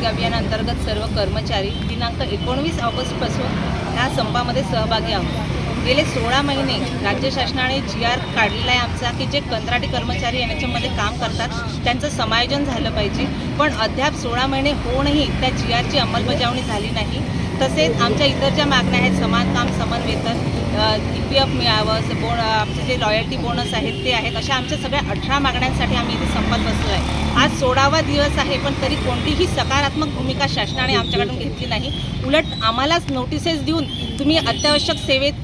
आरोग्य अभियानाअंतर्गत सर्व कर्मचारी दिनांक 19 ऑगस्टपासून ह्या संपामध्ये सहभागी आहोत। गेले 16 महिने राज्य शासनाने GR काढलेला आहे आमचा की जे कंत्राटी कर्मचारी याच्यामध्ये काम करतात त्यांचं समायोजन झालं पाहिजे, पण अद्याप 16 महिने होऊनही त्या GRची अंमलबजावणी झाली नाही। तसेच आमच्या इतर ज्या मागण्या आहेत, समान काम समान वेतन, EPF मिळावं, आमचे जे लॉयल्टी बोनस आहेत ते आहेत, अशा आमच्या सगळ्या 18 मागण्यांसाठी आम्ही इथे संपात बसलो आहे। आज 16वा दिवस आहे, पण तरी कोणतीही सकारात्मक भूमिका शासनाने आमच्याकडून घेतली नाही। उलट आम्हालाच नोटिसेस देऊन तुम्ही अत्यावश्यक सेवेत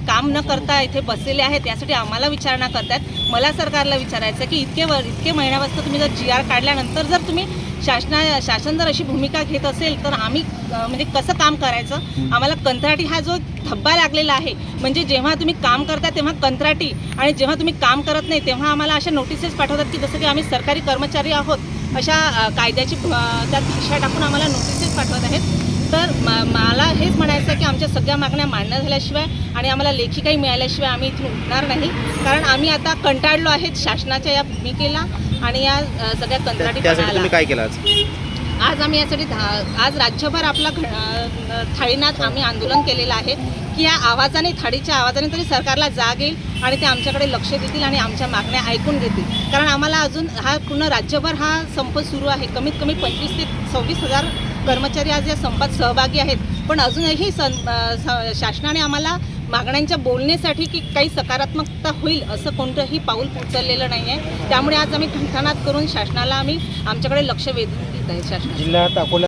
काम न करता इथे बसलेले आहेत यासाठी आम्हाला विचारणा करतात। मला सरकारला विचारायचं की इतके महिन्यापासून तुम्ही जर GR काढल्यानंतर जर तुम्ही शासन जर अशी भूमिका घेत असेल तर आम्ही म्हणजे कसं काम करायचं। आम्हाला कंत्राटी हा जो धब्बा लागलेला आहे, म्हणजे जेव्हा तुम्ही काम करता तेव्हा कंत्राटी आणि जेव्हा तुम्ही काम करत नाही तेव्हा आम्हाला अशा नोटिसेस पाठवतात की जसं की आम्ही सरकारी कर्मचारी आहोत अशा कायद्याची त्यात भाषा टाकून आम्हाला नोटिसेस पाठवत आहेत। तर मला हेच म्हणायचं की आमच्या सगळ्या मागण्या मान्य झाल्याशिवाय आणि आम्हाला लेखी काही मिळाल्याशिवाय आम्ही इथून उठणार नाही, कारण आम्ही आता कंटाळलो आहेत शासनाच्या या भूमिकेला आणि या सगळ्या कंत्राटीपणाला। काय केलं आज आम्ही यासाठी आज राज्यभर आपला थाळीनाथ आम्ही आंदोलन केलेलं आहे की या आवाजाने, थाळीच्या आवाजाने तरी सरकारला जाग येईल आणि ते आमच्याकडे लक्ष देतील आणि आमच्या मागण्या ऐकून घेतील। कारण आम्हाला अजून हा पूर्ण राज्यभर हा संप सुरू आहे। कमीत कमी 25 ते 26 हजार कर्मचारी आज या संपात सहभागी आहेत, पण अजूनही शासनाने आम्हाला मागण्यांच्या बोलण्यासाठी की काही सकारात्मकता होईल असं कोणतंही पाऊल उचललेलं नाही आहे। त्यामुळे आज आम्ही घंटानाद करून शासनाला आम्ही आमच्याकडे लक्ष वेधून घेत आहे शासन। जिल्ह्यात अकोला